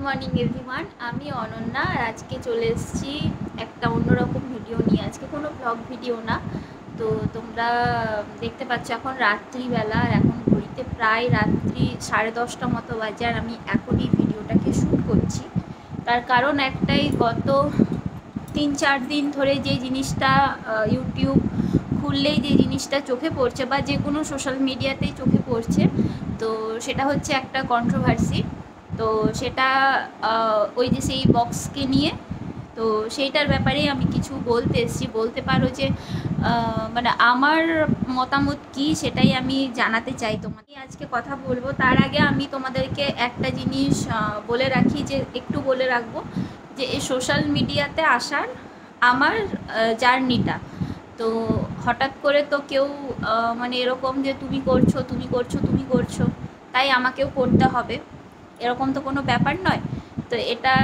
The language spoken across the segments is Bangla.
মর্নিং এভরিওয়ান, আমি অনন্যা। আর আজকে চলে এসেছি একটা অন্যরকম ভিডিও নিয়ে। আজকে কোনো ব্লগ ভিডিও না। তো তোমরা দেখতে পাচ্ছ এখন রাত্রিবেলা, আর এখন ঘড়িতে প্রায় রাত্রি 10:30 মতো বাজে, আর আমি এখন এই ভিডিওটাকে শ্যুট করছি। তার কারণ একটাই, গত 3-4 দিন ধরে যে জিনিসটা ইউটিউব খুললেই যে জিনিসটা চোখে পড়ছে, বা যে কোনো সোশ্যাল মিডিয়াতেই চোখে পড়ছে, তো সেটা হচ্ছে একটা কন্ট্রোভার্সি। তো সেটা ওই যে সেই বক্সকে নিয়ে, তো সেইটার ব্যাপারেই আমি কিছু বলতে এসেছি। বলতে পারো যে মানে আমার মতামত কি সেটাই আমি জানাতে চাই তোমাকে। আজকে কথা বলবো, তার আগে আমি তোমাদেরকে একটা জিনিস বলে রাখি, যে একটু বলে রাখবো যে এই সোশ্যাল মিডিয়াতে আসার আমার জার্নিটা। তো হঠাৎ করে তো কেউ মানে এরকম যে তুমি করছো তুমি করছো তুমি করছো তাই আমাকেও করতে হবে, এরকম তো কোনো ব্যাপার নয়। তো এটা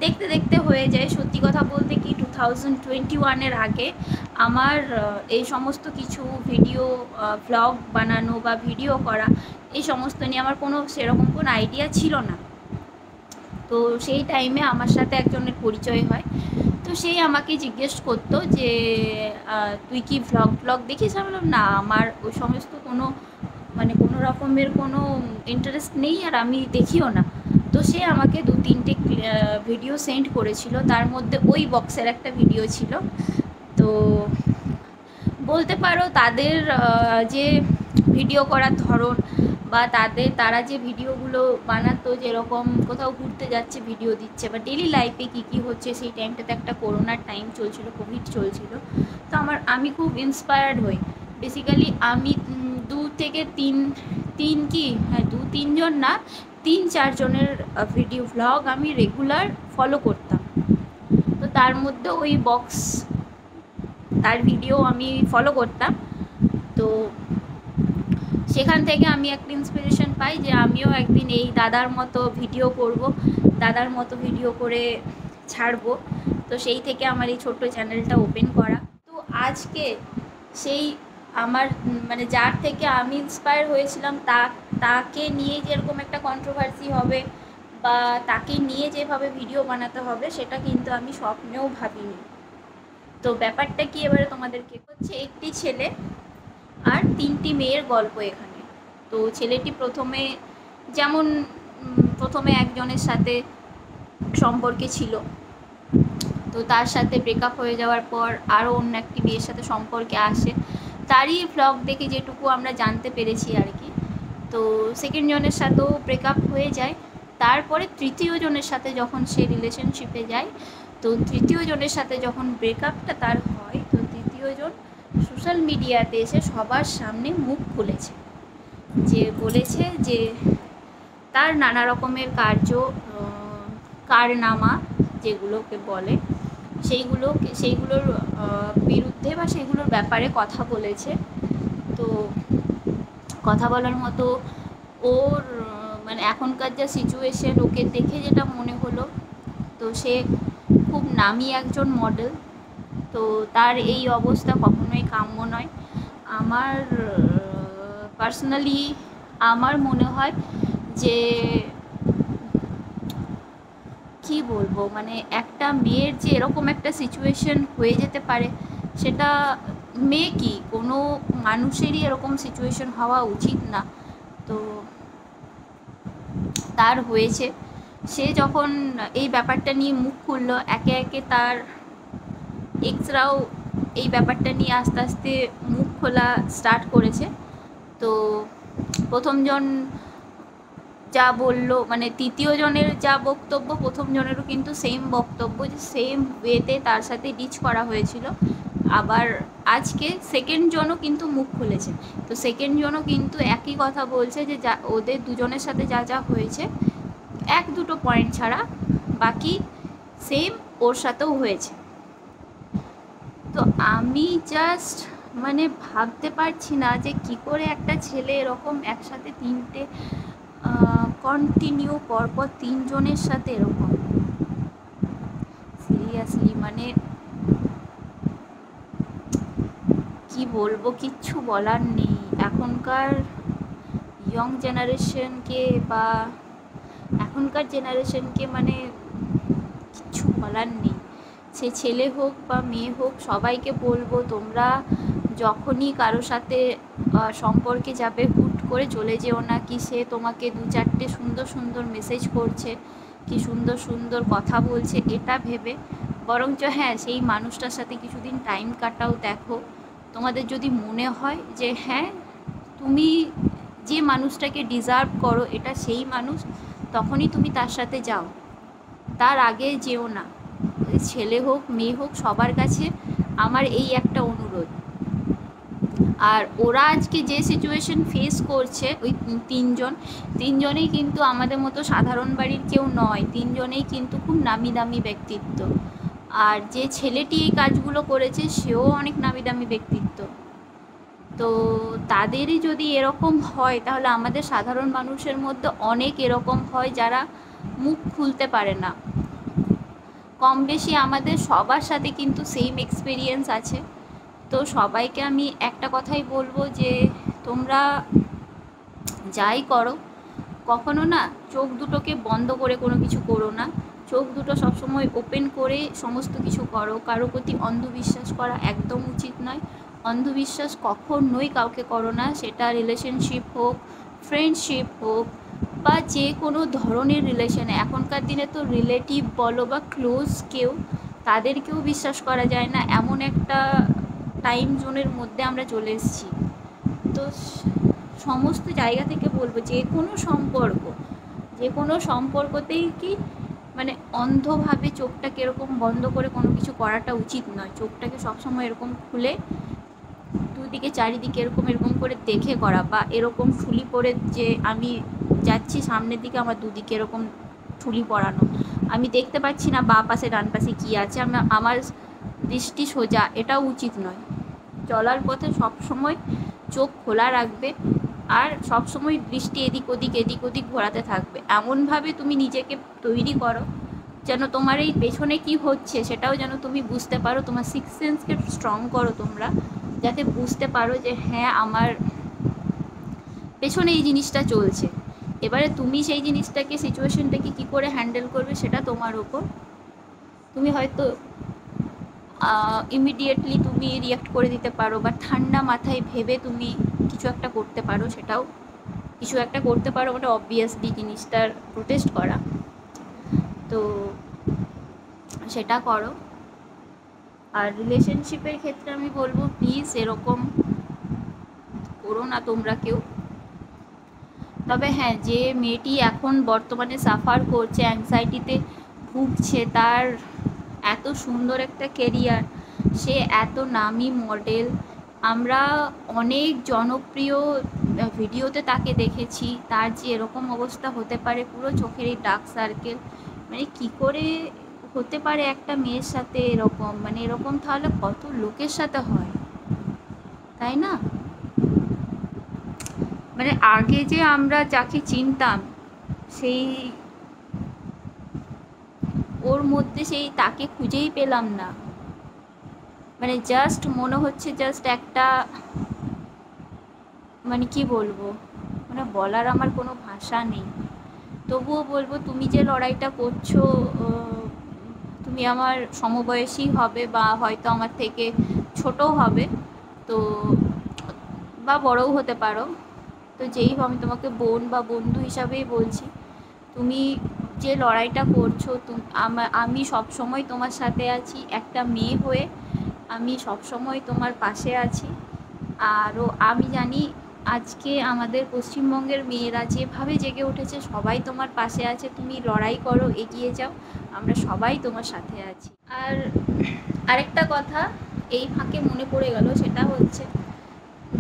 দেখতে দেখতে হয়ে যায়। সত্যি কথা বলতে কি, 2021-এর আগে আমার এই সমস্ত কিছু ভিডিও ভ্লগ বানানো বা ভিডিও করা, এই সমস্ত নিয়ে আমার কোনো সেরকম কোনো আইডিয়া ছিল না। তো সেই টাইমে আমার সাথে একজনের পরিচয় হয়। তো সেই আমাকে জিজ্ঞেস করতো যে তুই কি ভ্লগ দেখিস? আমি বললাম না, আমার ওই সমস্ত কোনো মানে কোনো রকমের কোনো ইন্টারেস্ট নেই, আর আমি দেখিও না। তো সে আমাকে 2-3টে ভিডিও সেন্ড করেছিল, তার মধ্যে ওই বক্সের একটা ভিডিও ছিল। তো বলতে পারো তাদের যে ভিডিও করার ধরন, বা তারা যে ভিডিওগুলো বানাতো, যেরকম কোথাও ঘুরতে যাচ্ছে ভিডিও দিচ্ছে, বা ডেলি লাইফে কী কী হচ্ছে, সেই টাইমটাতে একটা করোনার টাইম চলছিল, কোভিড চলছিল। তো আমি খুব ইন্সপায়ার্ড হই। বেসিক্যালি আমি 2-3 জন না, 3-4 জনের ভিডিও ভ্লগ আমি রেগুলার ফলো করতাম। তো তার মধ্যে ওই বক্স, তার ভিডিও আমি ফলো করতাম। তো সেখান থেকে আমি একটা ইন্সপিরেশন পাই যে আমিও একদিন এই দাদার মতো ভিডিও করব, দাদার মতো ভিডিও করে ছাড়বো। তো সেই থেকে আমার এই ছোট্ট চ্যানেলটা ওপেন করা। তো আজকে সেই আমার মানে যার থেকে আমি ইন্সপায়ার হয়েছিলাম, তাকে নিয়ে যেরকম একটা কন্ট্রোভার্সি হবে, বা তাকে নিয়ে যেভাবে ভিডিও বানাতে হবে, সেটা কিন্তু আমি স্বপ্নেও ভাবিনি। তো ব্যাপারটা কি এবারে তোমাদেরকে হচ্ছে, একটি ছেলে আর 3টি মেয়ের গল্প এখানে। তো ছেলেটি প্রথমে একজনের সাথে সম্পর্কে ছিল, তো তার সাথে ব্রেকআপ হয়ে যাওয়ার পর আরও অন্য একটি মেয়ের সাথে সম্পর্কে আসে, তারই ভ্লগ দেখে যেটুকু আমরা জানতে পেরেছি আর কি। তো সেকেন্ড জনের সাথেও ব্রেকআপ হয়ে যায়। তারপরে তৃতীয় জনের সাথে যখন সে রিলেশনশিপে যায়, তো তৃতীয় জনের সাথে যখন ব্রেকআপটা তার হয়, তো তৃতীয় জন সোশ্যাল মিডিয়াতে এসে সবার সামনে মুখ খুলেছে, যে বলেছে যে তার নানা রকমের কারনামা যেগুলোকে বলে, সেইগুলোর বিরুদ্ধে বা সেইগুলোর ব্যাপারে কথা বলেছে। তো কথা বলার মতো ওর মানে এখনকার যা সিচুয়েশন, ওকে দেখে যেটা মনে হলো, তো সে খুব নামি একজন মডেল। তো তার এই অবস্থা কখনোই কাম্য নয়। আমার পার্সোনালি আমার মনে হয় যে কি বলবো, মানে একটা মেয়ের যে এরকম একটা সিচুয়েশন হয়ে যেতে পারে, সেটা মেয়ে কি কোনো মানুষেরই এরকম সিচুয়েশন হওয়া উচিত না। তো তার হয়েছে। সে যখন এই ব্যাপারটা নিয়ে মুখ খুললো, একে একে তার এক্সরাও এই ব্যাপারটা নিয়ে আস্তে আস্তে মুখ খোলা স্টার্ট করেছে। তো প্রথমজন যা বললো, মানে তৃতীয় জনের যা বক্তব্য, প্রথম জনেরও কিন্তু সেম বক্তব্য, যে সেম ওয়েতে তার সাথে ডিচ করা হয়েছিল। আবার আজকে সেকেন্ড জনও কিন্তু মুখ খুলেছে। তো সেকেন্ড জনও কিন্তু একই কথা বলছে, যে যা ওদের দুজনের সাথে যা যা হয়েছে, 1-2 পয়েন্ট ছাড়া বাকি সেম ওর সাথেও হয়েছে। তো আমি জাস্ট মানে ভাবতে পারছি না যে কি করে একটা ছেলে এরকম একসাথে 3টে কন্টিনিউ পরপর 3 জনের সাথে এরকম, সিরিয়াসলি মানে কি বলবো, কিচ্ছু বলার নেই। এখনকার ইয়ং জেনারেশনকে বা এখনকার জেনারেশনকে মানে কিচ্ছু বলার নেই। সে ছেলে হোক বা মেয়ে হোক, সবাইকে বলবো তোমরা যখনই কারোর সাথে সম্পর্কে যাবে, হুট করে চলে যেও না কি সে তোমাকে 2-4টে সুন্দর সুন্দর মেসেজ করছে, কি সুন্দর সুন্দর কথা বলছে এটা ভেবে, বরঞ্চ হ্যাঁ সেই মানুষটার সাথে কিছুদিন টাইম কাটাও। দেখো তোমাদের যদি মনে হয় যে হ্যাঁ তুমি যে মানুষটাকে ডিজার্ভ করো এটা সেই মানুষ, তখনই তুমি তার সাথে যাও, তার আগে যেও না। ছেলে হোক মেয়ে হোক, সবার কাছে আমার এই একটা অনুরোধ। আর ওরা আজকে যে সিচুয়েশন ফেস করছে, ওই তিনজনেই কিন্তু আমাদের মতো সাধারণ বাড়ির কেউ নয়, তিনজনেই কিন্তু খুব নামি দামি ব্যক্তিত্ব। আর যে ছেলেটি এই কাজগুলো করেছে সেও অনেক নামি দামি ব্যক্তিত্ব। তো তাদেরই যদি এরকম হয়, তাহলে আমাদের সাধারণ মানুষের মধ্যে অনেক এরকম হয় যারা মুখ খুলতে পারে না। কম বেশি আমাদের সবার সাথে কিন্তু সেম এক্সপিরিয়েন্স আছে। তো সবাইকে আমি একটা কথাই বলবো যে তোমরা যাই করো, কখনো না চোখ দুটোকে বন্ধ করে কোনো কিছু করো না। চোখ দুটো সবসময় ওপেন করে সমস্ত কিছু করো। কারো প্রতি অন্ধবিশ্বাস করা একদম উচিত নয়। অন্ধবিশ্বাস কখনোই কাউকে করো না, সেটা রিলেশনশিপ হোক, ফ্রেন্ডশিপ হোক, বা যে কোনো ধরনের রিলেশনে। এখনকার দিনে তো রিলেটিভ বলো বা ক্লোজ কেউ, তাদেরকেও বিশ্বাস করা যায় না, এমন একটা টাইম জোনের মধ্যে আমরা চলে এসেছি। তো সমস্ত জায়গা থেকে বলবো যে কোনো সম্পর্কতেই কি মানে অন্ধভাবে চোখটাকে এরকম বন্ধ করে কোনো কিছু করাটা উচিত নয়। চোখটাকে সবসময় এরকম খুলে দুদিকে চারিদিকে এরকম এরকম করে দেখে করা, বা এরকম ঠুলি পরে যে আমি যাচ্ছি সামনের দিকে, আমার দুদিকে এরকম ঠুলি পরানো, আমি দেখতে পাচ্ছি না বাঁ পাশে ডান পাশে কী আছে, আমার দৃষ্টি সোজা, এটাও উচিত নয়। চলার পথে সবসময় চোখ খোলা রাখবে, আর সবসময় দৃষ্টি এদিক ওদিক ঘোরাতে থাকবে। এমনভাবে তুমি নিজেকে তৈরি করো যেন তোমার এই পেছনে কি হচ্ছে সেটাও যেন তুমি বুঝতে পারো। তোমার সিক্স সেন্সকে স্ট্রং করো তোমরা, যাতে বুঝতে পারো যে হ্যাঁ আমার পেছনে এই জিনিসটা চলছে। এবারে তুমি সেই জিনিসটাকে, সিচুয়েশনটাকে কী করে হ্যান্ডেল করবে সেটা তোমার ওপর। তুমি হয়তো ইমিডিয়েটলি তুমি রিয়াক্ট করে দিতে পারো, বা ঠান্ডা মাথায় ভেবে তুমি কিছু একটা করতে পারো, সেটাও কিছু একটা করতে পারো, মানে অবভিয়াসলি জিনিসটার প্রোটেস্ট করা, তো সেটা করো। আর রিলেশনশিপের ক্ষেত্রে আমি বলবো প্লিজ এরকম করো না তোমরা কেউ। তবে হ্যাঁ, যে মেয়েটি এখন বর্তমানে সাফার করছে, অ্যাংজাইটিতে ভুগছে, তার এত সুন্দর একটা কেরিয়ার, সে এত নামি মডেল, আমরা অনেক জনপ্রিয় ভিডিওতে তাকে দেখেছি, তার যে এরকম অবস্থা হতে পারে, পুরো চোখের এই ডার্ক সার্কেল, মানে কী করে হতে পারে একটা মেয়ের সাথে এরকম, মানে এরকম তাহলে কত লোকের সাথে হয়, তাই না? মানে আগে যে আমরা যাকে চিনতাম, সেই ওর মধ্যে সেই তাকে খুঁজেই পেলাম না। মানে জাস্ট মনে হচ্ছে জাস্ট একটা, মানে কি বলবো, মানে বলার আমার কোনো ভাষা নেই। তবুও বলবো তুমি যে লড়াইটা করছো, তুমি আমার সমবয়সী হবে, বা হয়তো আমার থেকে ছোটও হবে, তো বা বড়ও হতে পারো, তো যেই আমি তোমাকে বোন বা বন্ধু হিসাবেই বলছি, তুমি যে লড়াইটা করছো, আমি সবসময় তোমার সাথে আছি, একটা মেয়ে হয়ে আমি সবসময় তোমার পাশে আছি। আরও আমি জানি আজকে আমাদের পশ্চিমবঙ্গের মেয়েরা যেভাবে জেগে উঠেছে, সবাই তোমার পাশে আছে, তুমি লড়াই করো, এগিয়ে যাও, আমরা সবাই তোমার সাথে আছি। আর আরেকটা কথা এই ফাঁকে মনে পড়ে গেল, সেটা হচ্ছে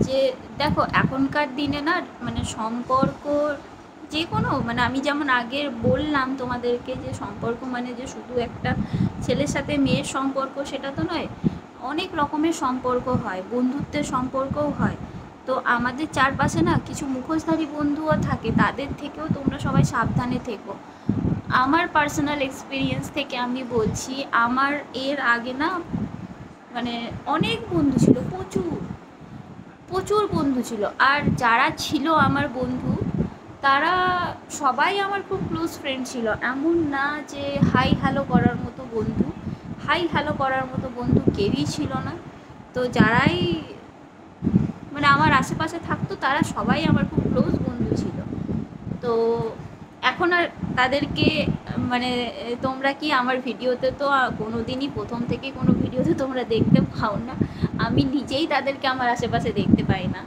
যে দেখো এখনকার দিনে না, মানে সম্পর্ক যে কোনো, মানে আমি যেমন আগে বললাম তোমাদেরকে যে সম্পর্ক মানে যে শুধু একটা ছেলের সাথে মেয়ের সম্পর্ক সেটা তো নয়, অনেক রকমের সম্পর্ক হয়, বন্ধুত্বের সম্পর্কও হয়। তো আমাদের চারপাশে না কিছু মুখোশধারী বন্ধুও থাকে, তাদের থেকেও তোমরা সবাই সাবধানে থেকো। আমার পার্সোনাল এক্সপিরিয়েন্স থেকে আমি বলছি, আমার এর আগে না মানে অনেক বন্ধু ছিল, প্রচুর প্রচুর বন্ধু ছিল, আর যারা ছিল আমার বন্ধু তারা সবাই আমার খুব ক্লোজ ফ্রেন্ড ছিল, এমন না যে হাই হ্যালো করার মতো বন্ধু, হাই হ্যালো করার মতো বন্ধু কেউই ছিল না। তো যারাই মানে আমার আশেপাশে থাকতো তারা সবাই আমার খুব ক্লোজ বন্ধু ছিল। তো এখন আর তাদেরকে মানে তোমরা কি আমার ভিডিওতে তো কোনো দিনই প্রথম থেকে কোনো ভিডিওতে তোমরা দেখতে পাও না, আমি নিজেই তাদেরকে আমার আশেপাশে দেখতে পাই না।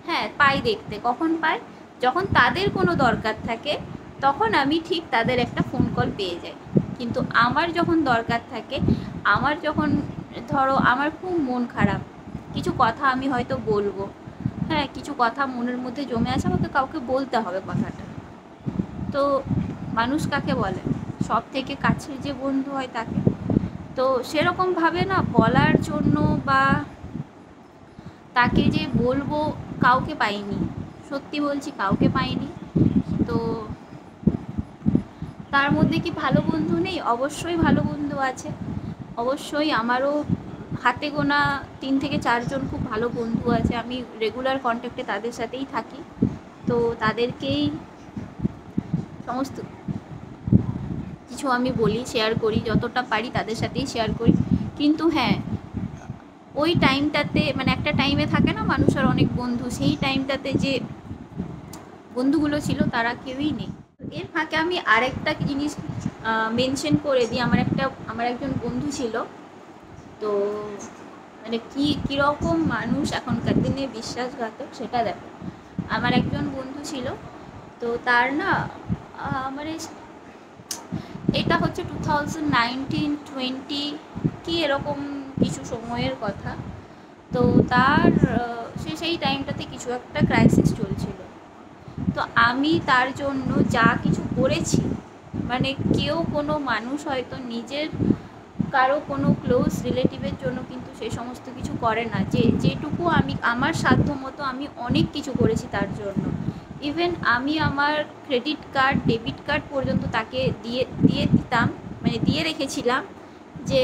হ্যাঁ পাই দেখতে, কখন পাই, যখন তাদের কোনো দরকার থাকে তখন আমি ঠিক তাদের একটা ফোন কল পেয়ে যাই। কিন্তু আমার যখন দরকার থাকে, আমার যখন ধরো আমার খুব মন খারাপ, কিছু কথা আমি হয়তো বলবো, হ্যাঁ কিছু কথা মনের মধ্যে জমে আছে, আমাকে কাউকে বলতে হবে কথাটা, তো মানুষ কাকে বলে, সব থেকে কাছের যে বন্ধু হয় তাকে। তো সেরকমভাবে না বলার জন্য বা তাকে যে বলবো কাউকে পাইনি, সত্যি বলছি কাউকে পাইনি। তো তার মধ্যে কি ভালো বন্ধু নেই? অবশ্যই ভালো বন্ধু আছে, অবশ্যই আমারও হাতে গোনা 3 থেকে 4 জন খুব ভালো বন্ধু আছে, আমি রেগুলার কন্ট্যাক্টে তাদের সাথেই থাকি। তো তাদেরকেই সমস্ত কিছু আমি বলি, শেয়ার করি, যতটা পারি তাদের সাথেই শেয়ার করি। কিন্তু হ্যাঁ ওই টাইমটাতে মানে একটা টাইমে থাকে না মানুষের অনেক বন্ধু, সেই টাইমটাতে যে বন্ধুগুলো ছিল তারা কেউই নেই। এর ফাঁকে আমি আরেকটা জিনিস মেনশন করে দিই, আমার একজন বন্ধু ছিল। তো মানে কীরকম মানুষ এখনকার দিনে বিশ্বাসঘাতক সেটা দেখো। আমার একজন বন্ধু ছিল, তো তার না মানে এটা হচ্ছে 2019-20 কি এরকম কিছু সময়ের কথা। তো তার সেই টাইমটাতে কিছু একটা ক্রাইসিস চলছিল। তো আমি তার জন্য যা কিছু করেছি, মানে কেউ কোনো মানুষ হয়তো নিজের কারো কোনো ক্লোজ রিলেটিভের জন্য কিন্তু সে সমস্ত কিছু করে না, যেটুকু আমি আমার সাধ্য মতো আমি অনেক কিছু করেছি তার জন্য। ইভেন আমি আমার ক্রেডিট কার্ড ডেবিট কার্ড পর্যন্ত তাকে দিয়ে দিতাম, মানে দিয়ে রেখেছিলাম যে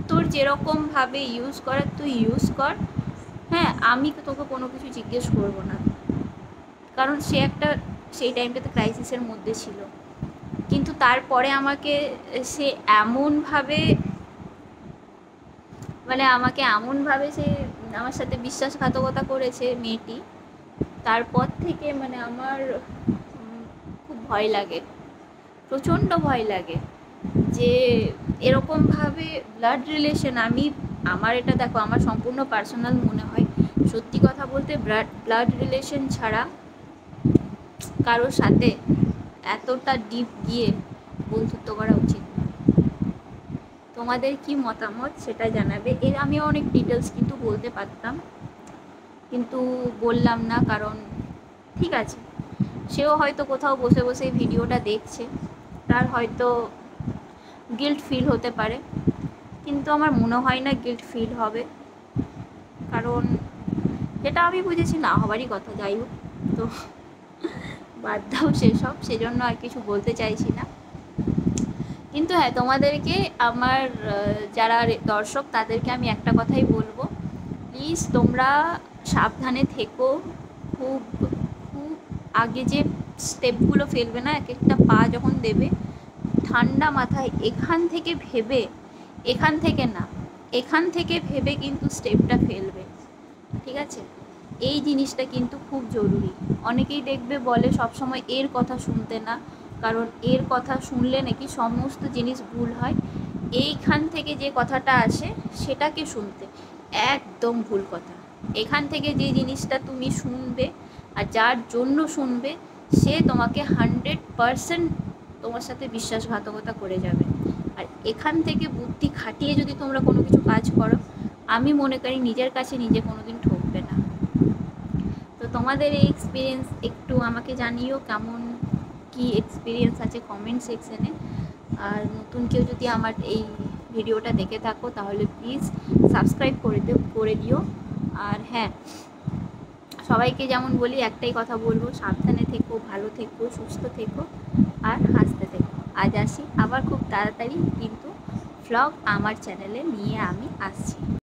তোর যেরকমভাবে ইউজ করার তুই ইউজ কর, হ্যাঁ আমি তোকে কোনো কিছু জিজ্ঞেস করবো না। কারণ সেই টাইমটাতে ক্রাইসিসের মধ্যে ছিল। কিন্তু তারপরে আমাকে সে এমনভাবে সে আমার সাথে বিশ্বাসঘাতকতা করেছে মেয়েটি, তারপর থেকে মানে আমার খুব ভয় লাগে, প্রচণ্ড ভয় লাগে যে এরকমভাবে ব্লাড রিলেশন আমার এটা দেখো আমার সম্পূর্ণ পার্সোনাল মনে হয়, সত্যি কথা বলতে ব্লাড রিলেশন ছাড়া কারোর সাথে এতটা ডিপ গিয়ে বন্ধুত্ব করা উচিত না। তোমাদের কি মতামত সেটা জানাবে। এর আমি অনেক ডিটেলস কিন্তু বলতে পারতাম, কিন্তু বললাম না, কারণ ঠিক আছে সেও হয়তো কোথাও বসে বসে ভিডিওটা দেখছে, তার হয়তো গিল্ট ফিল হতে পারে, কিন্তু আমার মনে হয় না গিল্ট ফিল হবে, কারণ যেটা আমি বুঝেছি না হবারই কথা। যাই হোক, তো বাদ দাও সেসব, সেজন্য আর কিছু বলতে চাইছি না। কিন্তু হ্যাঁ তোমাদেরকে আমার যারা দর্শক তাদেরকে আমি একটা কথাই বলবো, প্লিজ তোমরা সাবধানে থেকো। খুব খুব আগে যে স্টেপগুলো ফেলবে না, এক একটা পা যখন দেবে ঠান্ডা মাথায় এখান থেকে ভেবে কিন্তু স্টেপটা ফেলবে, ঠিক আছে? এই জিনিসটা কিন্তু খুব জরুরি। অনেকেই দেখবে বলে সবসময় এর কথা শুনতে না, কারণ এর কথা শুনলে নাকি সমস্ত জিনিস ভুল হয়। এইখান থেকে যে কথাটা আসে সেটাকে শুনতে, একদম ভুল কথা। এখান থেকে যে জিনিসটা তুমি শুনবে আর যার জন্য শুনবে সে তোমাকে 100% তোমার সাথে বিশ্বাসঘাতকতা করে যাবে। আর এখান থেকে বুদ্ধি খাটিয়ে যদি তোমরা কোনো কিছু কাজ করো, আমি মনে করি নিজের কাছে নিজে কোনোদিন ঠকবে না। তো তোমাদের এই এক্সপিরিয়েন্স একটু আমাকে জানিও, কেমন কি এক্সপিরিয়েন্স আছে কমেন্ট সেকশানে। আর নতুন কেউ যদি আমার এই ভিডিওটা দেখে থাকো তাহলে প্লিজ সাবস্ক্রাইব করে দিও। আর হ্যাঁ সবাইকে যেমন বলি একটাই কথা বলবো, সাবধানে থেকো, ভালো থেকো, সুস্থ থেকো আর হাসতে থেকো। আজ আসি আবার খুব তাড়াতাড়ি কিন্তু ভ্লগ আমার চ্যানেলে নিয়ে আমি আসছি।